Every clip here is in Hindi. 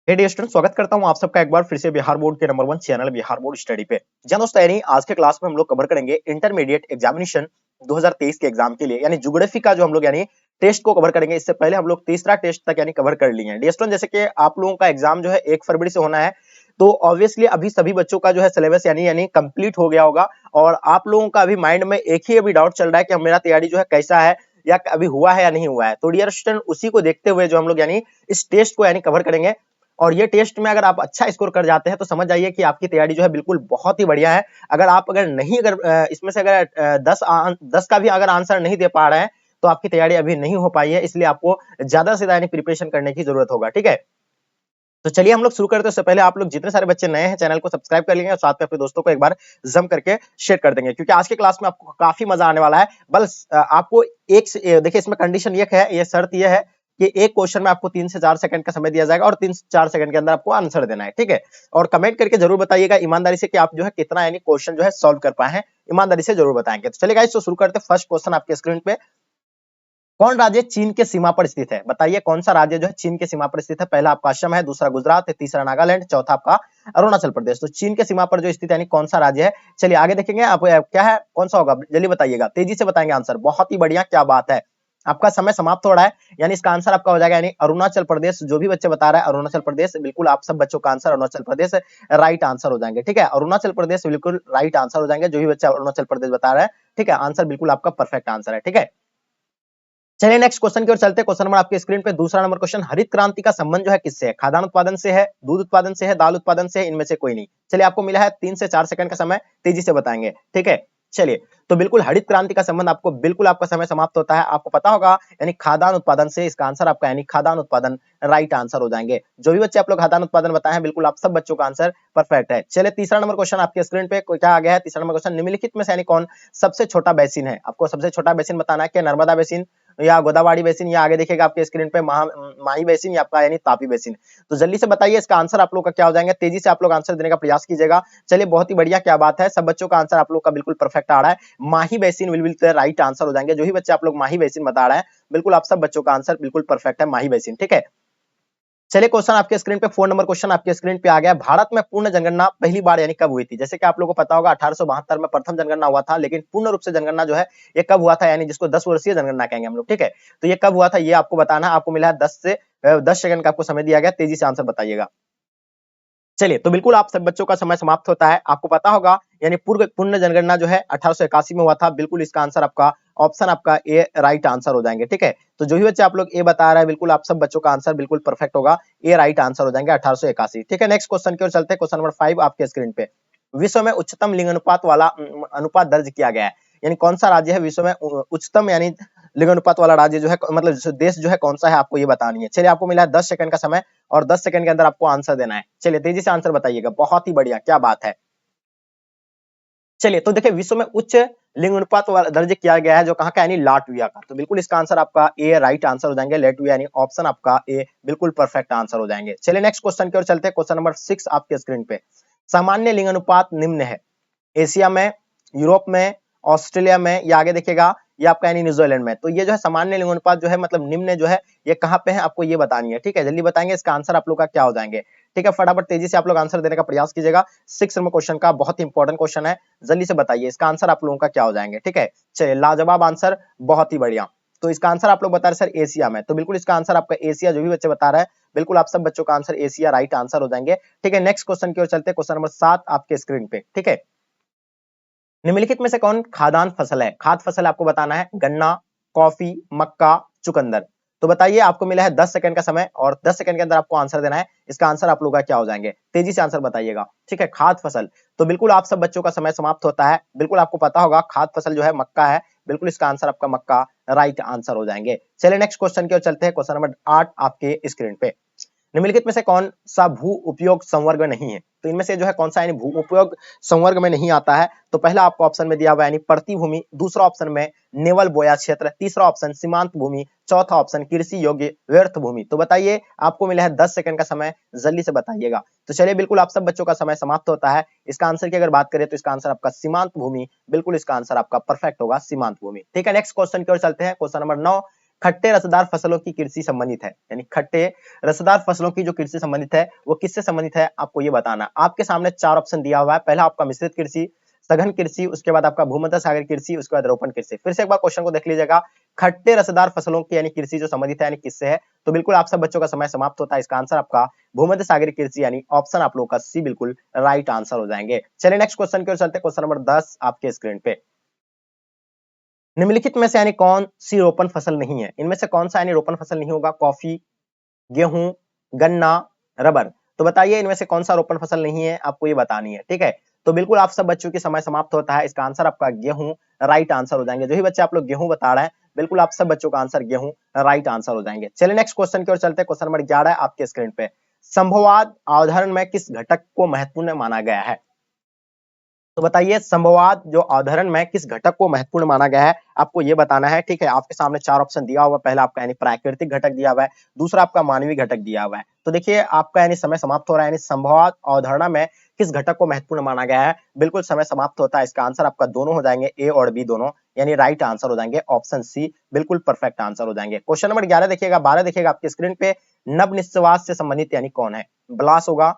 हे डियर स्टूडेंट, स्वागत करता हूं आप सबका एक बार फिर से बिहार बोर्ड के number 1 channel Bihar board study पे। जन दोस्तों, यानी आज के क्लास में हम लोग कवर करेंगे इंटरमीडिएट एग्जामिनेशन 2023 के एग्जाम के लिए, यानी ज्योग्राफी का जो हम लोग यानी टेस्ट को कवर करेंगे। इससे पहले हम लोग तीसरा टेस्ट तक यानी कवर कर लिए हैं। डियर स्टूडेंट, जैसे कि आप लोगों का एग्जाम जो है 1 फरवरी से होना है, तो ऑब्वियसली अभी सभी बच्चों का जो है सिलेबस यानी यानी कंप्लीट हो गया होगा और आप लोगों का अभी माइंड में एक ही अभी डाउट चल रहा है कि अब मेरा तैयारी जो है कैसा है या अभी हुआ है या नहीं हुआ है। तो डियर स्टूडेंट, उसी को देखते हुए जो हम लोग यानी इस टेस्ट को यानी कवर करेंगे और ये टेस्ट में अगर आप अच्छा स्कोर कर जाते हैं तो समझ जाइए कि आपकी तैयारी जो है बिल्कुल बहुत ही बढ़िया है। अगर आप अगर नहीं अगर इसमें से अगर 10 का भी अगर आंसर नहीं दे पा रहे हैं तो आपकी तैयारी अभी नहीं हो पाई है, इसलिए आपको ज्यादा से ज्यादा यानी प्रिपरेशन करने की जरूरत होगा। ठीक है, तो चलिए हम लोग शुरू करते हैं। उससे पहले आप लोग जितने सारे बच्चे नए हैं चैनल को सब्सक्राइब कर लेंगे और साथ में अपने दोस्तों को एक बार जम करके शेयर कर देंगे, क्योंकि आज के क्लास में आपको काफी मजा आने वाला है। बस आपको देखिए इसमें कंडीशन ये है, ये शर्त ये है कि एक क्वेश्चन में आपको 3 से 4 सेकंड का समय दिया जाएगा और 3 से 4 सेकंड के अंदर आपको आंसर देना है। ठीक है, और कमेंट करके जरूर बताइएगा ईमानदारी से कि आप जो है कितना यानी क्वेश्चन जो है सॉल्व कर पाए हैं, ईमानदारी से जरूर बताएंगे। तो चलिए गाइस, तो शुरू करते हैं। फर्स्ट क्वेश्चन आपके स्क्रीन पे, कौन राज्य चीन के सीमा पर स्थित है? बताइए कौन सा राज्य जो है चीन के सीमा पर स्थित है। पहला आपका असम है, दूसरा गुजरात है, तीसरा नागालैंड, चौथा आपका अरुणाचल प्रदेश। तो चीन के सीमा पर जो स्थित यानी कौन सा राज्य है? चलिए आगे देखेंगे। आप क्या है, कौन सा होगा, जल्दी बताइएगा, तेजी से बताएंगे आंसर। बहुत ही बढ़िया, क्या बात है। आपका समय समाप्त हो रहा है, यानी इसका आंसर आपका हो जाएगा यानी अरुणाचल प्रदेश। जो भी बच्चे बता रहे हैं अरुणाचल प्रदेश, बिल्कुल आप सब बच्चों का answer Arunachal Pradesh right answer हो जाएंगे। ठीक है, अरुणाचल प्रदेश बिल्कुल राइट आंसर हो जाएंगे। जो भी बच्चे अरुणाचल प्रदेश बता रहे हैं, ठीक है, आंसर बिल्कुल आपका परफेक्ट आंसर है। ठीक है, चलिए नेक्स्ट क्वेश्चन की ओर चलते हैं। क्वेश्चन नंबर आपके स्क्रीन पे दूसरा नंबर क्वेश्चन, हरित क्रांति का संबंध जो है किससे है? खाद्यान्न उत्पादन से है, दूध उत्पादन से है, दाल उत्पादन से है, इनमें से कोई नहीं। चलिए आपको मिला है 3 से 4 सेकंड का समय, तेजी से बताएंगे। ठीक है, चलिए तो बिल्कुल हरित क्रांति का संबंध आपको बिल्कुल आपका समय समाप्त होता है, आपको पता होगा, यानी खाद्यान्न उत्पादन से। इसका आंसर आपका यानी खाद्यान्न उत्पादन राइट आंसर हो जाएंगे। जो भी बच्चे आप लोग खाद्यान्न उत्पादन बताए हैं, बिल्कुल आप सब बच्चों का आंसर परफेक्ट है। चलिए तीसरा नंबर क्वेश्चन आपके स्क्रीन पे क्या आ गया है? तीसरा नंबर क्वेश्चन, निम्नलिखित में से यानी कौन सबसे छोटा बेसिन है? आपको सबसे छोटा बेसिन बताना है, क्या नर्मदा बेसिन या गोदावरी बेसिन, या आगे देखिएगा आपके स्क्रीन पे माही बेसिन या आपका यानी तापी बेसिन। तो जल्दी से बताइए इसका आंसर आप लोग का क्या हो जाएंगे। तेजी से आप लोग आंसर देने का प्रयास कीजिएगा। चलिए बहुत ही बढ़िया, क्या बात है, सब बच्चों का आंसर आप लोग का बिल्कुल परफेक्ट आ रहा है। माही बेसिन विल राइट आंसर हो जाएंगे। जो ही बच्चे आप लोग माही बेसिन बता रहे हैं, बिल्कुल आप सब बच्चों का आंसर बिल्कुल परफेक्ट है, माही बेसिन। ठीक है, चलिए क्वेश्चन आपके स्क्रीन पे 4 नंबर क्वेश्चन आपके स्क्रीन पे आ गया। भारत में पूर्ण जनगणना पहली बार यानी कब हुई थी? जैसे कि आप लोगों को पता होगा 1872 में प्रथम जनगणना हुआ था, लेकिन पूर्ण रूप से जनगणना जो है ये कब हुआ था, यानी जिसको 10 वर्षीय जनगणना कहेंगे हम लोग। ठीक है, तो ये कब हुआ था ये आपको बताना है। आपको मिला है 10 सेकंड का आपको समय दिया गया, तेजी से आंसर बताइएगा। चलिए तो बिल्कुल आप सब बच्चों का समय समाप्त होता है। आपको पता होगा, यानी पूर्व पुण्य जनगणना जो है 1881 में हुआ था। बिल्कुल इसका आंसर आपका ऑप्शन आपका ए राइट आंसर हो जाएंगे। ठीक है, तो जो भी बच्चे आप लोग ए बता रहे हैं, बिल्कुल आप सब बच्चों का आंसर बिल्कुल परफेक्ट होगा, ए राइट आंसर हो जाएंगे 1881। ठीक है, नेक्स्ट क्वेश्चन की ओर चलते हैं। क्वेश्चन नंबर 5 आपके स्क्रीन पे, विश्व में उच्चतम लिंग अनुपात वाला अनुपात दर्ज किया गया है, यानी कौन सा राज्य है विश्व में उच्चतम यानी लिंग अनुपात वाला राज्य जो है, मतलब देश जो है कौन सा है, आपको ये बतानी है। चलिए आपको मिला है 10 सेकंड का समय और 10 सेकंड के अंदर आपको आंसर देना है। चलिए तेजी से आंसर बताइएगा। बहुत ही बढ़िया, क्या बात है। चलिए तो देखिए, विश्व में उच्च लिंग अनुपात वाला दर्ज किया गया है जो कहाँ का, यानी लाटविया का। तो बिल्कुल इसका आंसर आपका ए राइट आंसर हो जाएंगे। लाटविया यानी ऑप्शन आपका ए बिल्कुल परफेक्ट आंसर हो जाएंगे। चलिए नेक्स्ट क्वेश्चन की ओर चलते हैं। क्वेश्चन नंबर 6 आपके स्क्रीन पे, सामान्य लिंग अनुपात निम्न है, एशिया में, यूरोप में, ऑस्ट्रेलिया में, या आगे देखिएगा ये आपका यानी न्यूजीलैंड में। तो ये जो है सामान्य लिंग अनुपात जो है, मतलब निम्न जो है, ये कहाँ पे है आपको ये बतानी है। ठीक है, जल्दी बताएंगे इसका आंसर आप लोग का क्या हो जाएंगे। ठीक है, फटाफट तेजी से आप लोग आंसर देने का प्रयास कीजिएगा। 6 नंबर क्वेश्चन का बहुत ही इंपॉर्टेंट क्वेश्चन है, जल्दी से बताइए इसका आंसर आप लोगों का क्या हो जाएंगे। ठीक है, चलिए लाजवाब आंसर, बहुत ही बढ़िया। तो इसका आंसर आप लोग बता रहे सर एशिया में, तो बिल्कुल इसका आंसर आपका एशिया, जो भी बच्चे बता रहे हैं, बिल्कुल आप सब बच्चों का आंसर एशिया राइट आंसर हो जाएंगे। ठीक है, नेक्स्ट क्वेश्चन की ओर चलते हैं। क्वेश्चन नंबर 7 आपके स्क्रीन पे। ठीक है, निम्नलिखित में से कौन खाद्यान्न फसल है? खाद्य फसल आपको बताना है, गन्ना, कॉफी, मक्का, चुकंदर। तो बताइए, आपको मिला है 10 सेकंड का समय और 10 सेकंड के अंदर आपको आंसर देना है। इसका आंसर आप लोग का क्या हो जाएंगे, तेजी से आंसर बताइएगा। ठीक है, खाद्य फसल, तो बिल्कुल आप सब बच्चों का समय समाप्त होता है। बिल्कुल आपको पता होगा खाद्य फसल जो है मक्का है, बिल्कुल इसका आंसर आपका मक्का राइट आंसर हो जाएंगे। चलिए नेक्स्ट क्वेश्चन की ओर चलते हैं। क्वेश्चन नंबर 8 आपके स्क्रीन पे, निम्नलिखित में से कौन सा भू उपयोग संवर्ग में नहीं है? तो इनमें से जो है कौन सा यानी भू उपयोग संवर्ग में नहीं आता है? तो पहला आपको ऑप्शन में दिया हुआ यानी प्रतिभूमि, दूसरा ऑप्शन में नेवल बोया क्षेत्र, तीसरा ऑप्शन सीमांत भूमि, चौथा ऑप्शन कृषि योग्य व्यर्थ भूमि। तो बताइए, आपको मिला है 10 सेकंड का समय, जल्दी से बताइएगा। तो चलिए बिल्कुल आप सब बच्चों का समय समाप्त होता है। इसका आंसर की अगर बात करें तो इसका आंसर आपका सीमांत भूमि, बिल्कुल इसका आंसर आपका परफेक्ट होगा, सीमांत भूमि। ठीक है, नेक्स्ट क्वेश्चन की ओर चलते हैं। क्वेश्चन नंबर 9, खट्टे रसदार फसलों की कृषि संबंधित है, यानी खट्टे रसदार फसलों की जो कृषि संबंधित है वो किससे संबंधित है आपको ये बताना। आपके सामने 4 ऑप्शन दिया हुआ है। पहला आपका मिश्रित कृषि, सघन कृषि, उसके बाद आपका भूमध्य सागरीय कृषि, उसके बाद रोपण कृषि। फिर से एक बार क्वेश्चन को देख लीजिएगा, खट्टे रसदार फसलों की यानी कृषि जो संबंधित है यानी किससे है, तो बिल्कुल आप सब बच्चों का समय समाप्त होता है। इसका आंसर आपका भूमध्य सागरीय कृषि यानी ऑप्शन आप लोगों का सी बिल्कुल राइट आंसर हो जाएंगे। चलिए नेक्स्ट क्वेश्चन की ओर चलते हैं। क्वेश्चन नंबर 10 आपके स्क्रीन पे, निम्नलिखित में से यानी कौन सी रोपण फसल नहीं है, इनमें से कौन सा यानी रोपण फसल नहीं होगा, कॉफी, गेहूं, गन्ना, रबर। तो बताइए इनमें से कौन सा रोपण फसल नहीं है, आपको ये बतानी है, ठीक है। तो बिल्कुल आप सब बच्चों की समय समाप्त होता है। इसका आंसर आपका गेहूं राइट आंसर हो जाएंगे। जो ही बच्चे आप लोग गेहूं बता रहे हैं, बिल्कुल आप सब बच्चों का आंसर गेहूं राइट आंसर हो जाएंगे। चलिए नेक्स्ट क्वेश्चन की ओर चलते हैं। क्वेश्चन नंबर 11 आपके स्क्रीन पे, संभववाद अवधारण में किस घटक को महत्वपूर्ण माना गया है। तो बताइए संभववाद जो अवधारण में किस घटक को महत्वपूर्ण माना गया है, आपको ये बताना है, ठीक है। आपके सामने 4 ऑप्शन दिया हुआ है। पहला आपका यानी प्राकृतिक घटक दिया हुआ है, दूसरा आपका मानवीय घटक दिया हुआ है। तो देखिए आपका यानी समय समाप्त हो रहा है, यानी संभववाद अवधारणा में किस घटक को महत्वपूर्ण माना गया है, बिल्कुल समय समाप्त होता है। इसका आंसर आपका दोनों हो जाएंगे, ए और बी दोनों, यानी राइट आंसर हो जाएंगे। ऑप्शन सी बिल्कुल परफेक्ट आंसर हो जाएंगे। क्वेश्चन नंबर 11 देखिएगा, 12 देखिएगा आपकी स्क्रीन पे, नव निस्वास से संबंधित यानी कौन है, ब्लास होगा,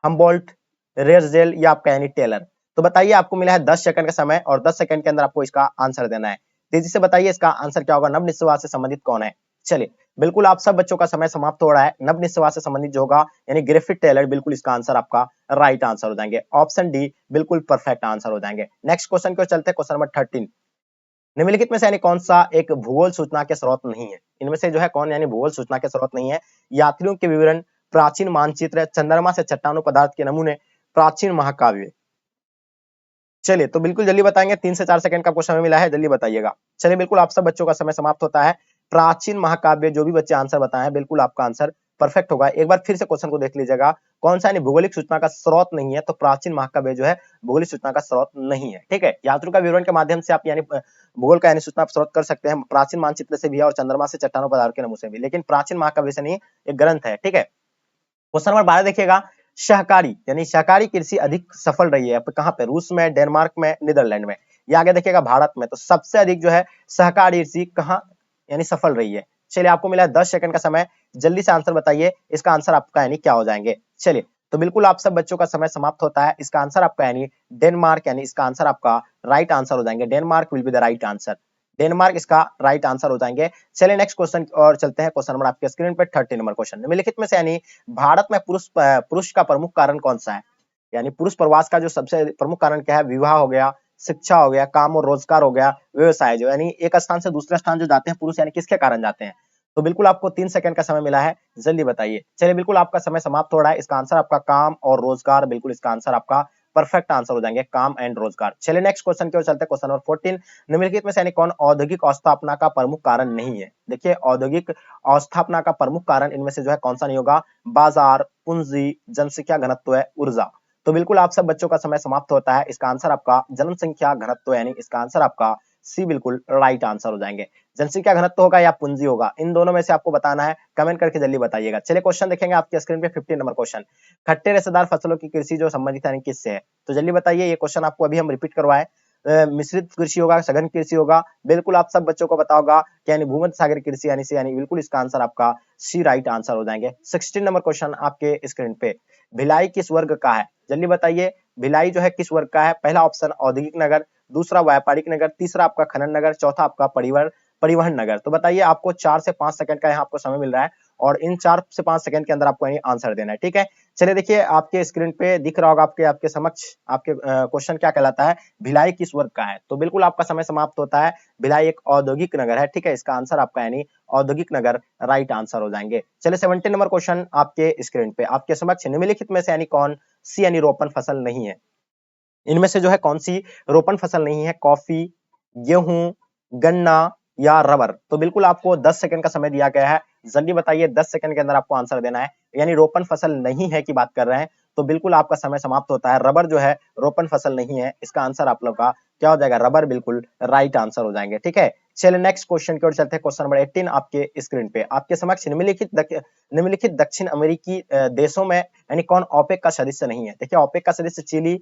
हम्बोल्ट, रेयरजेल या आपका यानी टेलर। तो बताइए आपको मिला है 10 सेकंड का समय और 10 सेकंड के अंदर आपको इसका आंसर देना है। तेजी से बताइए इसका आंसर क्या होगा, नव निस्वास से संबंधित कौन है। चलिए बिल्कुल आप सब बच्चों का समय समाप्त हो रहा है। नव निस्वास से संबंधित जो होगा यानी ग्रिफिथ टेलर, बिल्कुल इसका आंसर आपका राइट आंसर हो जाएंगे। ऑप्शन डी बिल्कुल परफेक्ट आंसर हो जाएंगे। नेक्स्ट क्वेश्चन को चलते हैं। क्वेश्चन नंबर 13, निम्नलिखित में से यानी कौन सा एक भूगोल सूचना के स्रोत नहीं है, इनमें से जो है कौन यानी भूगोल सूचना के स्रोत नहीं है, यात्रियों के विवरण, प्राचीन मानचित्र, चंद्रमा से चट्टानों पदार्थ के नमूने, प्राचीन महाकाव्य। चलिए तो बिल्कुल जल्दी बताएंगे, 3 से 4 सेकंड का आपको समय मिला है, जल्दी बताइएगा। चलिए बिल्कुल आप सब बच्चों का समय समाप्त होता है। प्राचीन महाकाव्य, जो भी बच्चे आंसर बताए हैं बिल्कुल आपका आंसर परफेक्ट होगा। एक बार फिर से क्वेश्चन को देख लीजिएगा, कौन सा यानी भौगोलिक सूचना का स्रोत नहीं है, तो प्राचीन महाकाव्य जो है भौगोलिक सूचना का स्रोत नहीं है, ठीक है। यात्रियों का विवरण के माध्यम से आप यानी भूगोल का यानी सूचना आप स्रोत कर सकते हैं, प्राचीन मानचित्र से भी और चंद्रमा से चट्टानों पदार्थ के नमूने से भी, लेकिन प्राचीन महाकाव्य से नहीं, एक ग्रंथ है, ठीक है। क्वेश्चन नंबर 12 देखिएगा, सहकारी यानी सहकारी कृषि अधिक सफल रही है कहां पे, रूस में, डेनमार्क में, नीदरलैंड में। ये आगे देखिएगा भारत में। तो सबसे अधिक जो है सहकारी कृषि कहां यानी सफल रही है। चलिए आपको मिला है 10 सेकंड का समय, जल्दी से आंसर बताइए, इसका आंसर आपका यानी क्या हो जाएंगे। चलिए तो बिल्कुल आप सब बच्चों का समय समाप्त होता है। इसका आंसर आपका यानी डेनमार्क, यानी इसका आंसर आपका राइट आंसर हो जाएंगे। Denmark will be the right answer, Denmark इसका राइट आंसर हो जाएंगे। चलिए नेक्स्ट क्वेश्चन और चलते हैं। क्वेश्चन नंबर आपके स्क्रीन पे 30 नंबर क्वेश्चन, निम्नलिखित में से यानी भारत में पुरुष का प्रमुख कारण कौन सा है, यानी पुरुष प्रवास का जो सबसे प्रमुख कारण क्या है, विवाह हो गया, शिक्षा हो गया, काम और रोजगार हो गया, व्यवसाय, जो यानी एक स्थान से दूसरे स्थान जो जाते हैं पुरुष, यानी किसके कारण जाते हैं। तो बिल्कुल आपको 3 सेकंड का समय मिला है, जल्दी बताइए। चलिए बिल्कुल आपका समय समाप्त हो रहा है। इसका आंसर आपका काम और रोजगार, बिल्कुल इसका आंसर आपका परफेक्ट आंसर हो जाएंगे, काम एंड रोजगार। चलिए नेक्स्ट क्वेश्चन की ओर चलते हैं। क्वेश्चन नंबर 14, निम्नलिखित में से यानी कौन औद्योगिक अवस्थापना का प्रमुख कारण नहीं है। देखिए औद्योगिक अवस्थापना का प्रमुख कारण इनमें से जो है कौन सा नहीं होगा, बाजार, पूंजी, जनसंख्या घनत्व है, ऊर्जा। तो बिल्कुल आप सब बच्चों का समय समाप्त होता है। इसका आंसर आपका जनसंख्या घनत्व, यानी इसका आंसर आपका सी बिल्कुल राइट आंसर हो जाएंगे। जनसंख्या घनत्व होगा या पूंजी होगा, इन दोनों में से आपको बताना है, कमेंट करके जल्दी बताइएगा। चलिए क्वेश्चन देखेंगे आपके स्क्रीन पे 15 नंबर क्वेश्चन, खट्टे रेशेदार फसलों की कृषि जो संबंधित है किससे है। तो जल्दी बताइए, ये क्वेश्चन आपको अभी हम रिपीट करवाए, मिश्रित कृषि होगा, सघन कृषि होगा, बिल्कुल आप सब बच्चों को पता होगा कि यानी भूमध्य सागरीय कृषि यानी से, यानी बिल्कुल इसका आंसर आपका सी राइट आंसर हो जाएंगे। 16 नंबर क्वेश्चन आपके स्क्रीन पे, भिलाई किस वर्ग का है, जल्दी बताइए। भिलाई जो है किस वर्ग का है, पहला ऑप्शन औद्योगिक नगर, दूसरा व्यापारिक नगर, तीसरा आपका खनन नगर, चौथा आपका परिवहन परिवहन नगर। तो बताइए आपको 4 से 5 सेकंड का यहाँ आपको समय मिल रहा है और इन 4 से 5 सेकंड के अंदर आपको यही आंसर देना है, ठीक है। चलिए देखिए आपके स्क्रीन पे दिख रहा होगा आपके आपके समक्ष, आपके क्वेश्चन क्या कहलाता है, भिलाई किस वर्ग का है। तो बिल्कुल आपका समय समाप्त होता है। भिलाई एक औद्योगिक नगर है, ठीक है। इसका आंसर आपका यानी औद्योगिक नगर राइट आंसर हो जाएंगे। चलिए 17 नंबर क्वेश्चन आपके स्क्रीन पे, आपके समक्ष निम्नलिखित में से यानी कौन सी यानी रोपण फसल नहीं है। इनमें से जो है कौन सी रोपण फसल नहीं है, कॉफी, गेहूं, गन्ना या रबर। तो बिल्कुल आपको 10 सेकंड का समय दिया गया है, जल्दी बताइए, 10 सेकंड के अंदर आपको आंसर देना है। यानी रोपण फसल नहीं है की बात कर रहे हैं, तो बिल्कुल आपका समय समाप्त होता है। रबर जो है रोपण फसल नहीं है, इसका आंसर आप लोग का क्या हो जाएगा, रबर बिल्कुल राइट आंसर हो जाएंगे, ठीक है। चलिए नेक्स्ट क्वेश्चन की ओर चलते हैं। क्वेश्चन नंबर 18 आपके स्क्रीन पे, आपके समक्ष निम्नलिखित दक्षिण अमेरिकी देशों में यानी कौन ओपेक का सदस्य नहीं है। देखिए ओपेक का सदस्य चिली,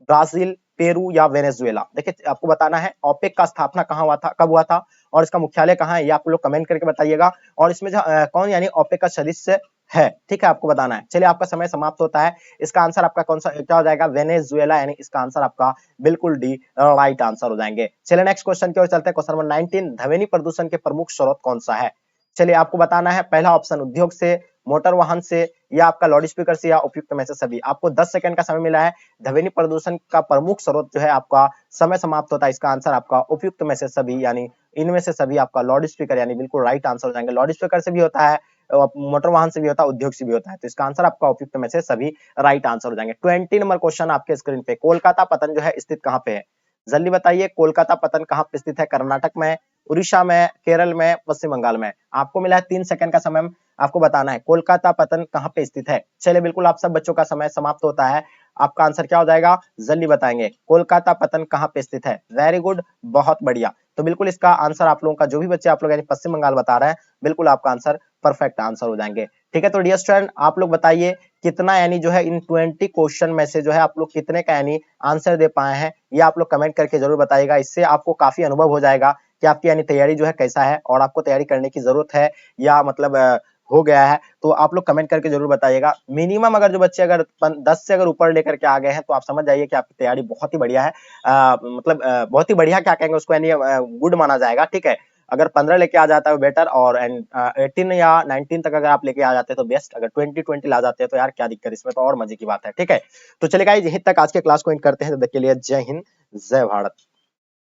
ब्राजील, पेरू या वेनेजुएला। देखिए आपको बताना है ओपेक का स्थापना कहां हुआ था, कब हुआ था, और इसका मुख्यालय कहाँ है ये आप लोग कमेंट करके बताइएगा। और इसमें जो कौन यानी ओपेक का सदस्य है, ठीक है, आपको बताना है। चलिए आपका समय समाप्त होता है। इसका आंसर आपका कौन सा क्या हो जाएगा? वेनेजुएला, यानी इसका आंसर आपका बिल्कुल डी राइट आंसर हो जाएंगे। चलिए नेक्स्ट क्वेश्चन की ओर चलते हैं। क्वेश्चन नंबर 19, ध्वनि प्रदूषण के प्रमुख स्रोत कौन सा है? चलिए आपको बताना है। पहला ऑप्शन उद्योग से, मोटर वाहन से, या आपका लाउड स्पीकर से, या उपयुक्त में से सभी। आपको 10 सेकंड का समय मिला है। ध्वनि प्रदूषण का प्रमुख स्रोत जो है आपका समय समाप्त होता है। इसका आंसर आपका उपयुक्त में से सभी, यानी इनमें से सभी आपका लाउड स्पीकर, यानी बिल्कुल राइट आंसर हो जाएंगे। लाउड स्पीकर से भी होता है, मोटर वाहन से भी होता है, उद्योग से भी होता है। तो इसका आंसर आपका उपयुक्त में से सभी राइट आंसर हो जाएंगे। 20 नंबर क्वेश्चन आपके स्क्रीन पे, कोलकाता पतन जो है स्थित कहाँ पे है? जल्दी बताइए, कोलकाता पतन कहाँ पे स्थित है? कर्नाटक में, उड़ीसा में, केरल में, पश्चिम बंगाल में। आपको मिला है 3 सेकंड का समय, आपको बताना है कोलकाता पतन कहाँ पे स्थित है। चलिए बिल्कुल आप सब बच्चों का समय समाप्त होता है। आपका आंसर क्या हो जाएगा? जल्दी बताएंगे, कोलकाता पतन कहाँ पे स्थित है? वेरी गुड, बहुत बढ़िया। तो बिल्कुल इसका आंसर आप लोगों का, जो भी बच्चे आप लोग यानी पश्चिम बंगाल बता रहे हैं, बिल्कुल आपका आंसर परफेक्ट आंसर हो जाएंगे। ठीक है, तो डियर स्टूडेंट आप लोग बताइए कितना यानी जो है इन 20 क्वेश्चन में से जो है आप लोग कितने का यानी आंसर दे पाए हैं, ये आप लोग कमेंट करके जरूर बताइएगा। इससे आपको काफी अनुभव हो जाएगा कि आपकी यानी तैयारी जो है कैसा है, और आपको तैयारी करने की जरूरत है या मतलब हो गया है। तो आप लोग कमेंट करके जरूर बताइएगा। मिनिमम अगर जो बच्चे अगर 10 से अगर ऊपर लेकर के आ गए हैं, तो आप समझ जाइए कि आपकी तैयारी बहुत ही बढ़िया है। मतलब बहुत ही बढ़िया क्या कहेंगे उसको, यानी गुड माना जाएगा। ठीक है, अगर 15 लेके आ जाता है बेटर, और 18 या 19 तक अगर आप लेके आ जाते हैं तो बेस्ट। अगर 20 ला जाते हैं तो यार क्या दिक्कत, इसमें तो और मजे की बात है। ठीक है, तो चलेगा यहीं तक आज के क्लास को एंड करते हैं। तब तक के लिए जय हिंद, जय भारत।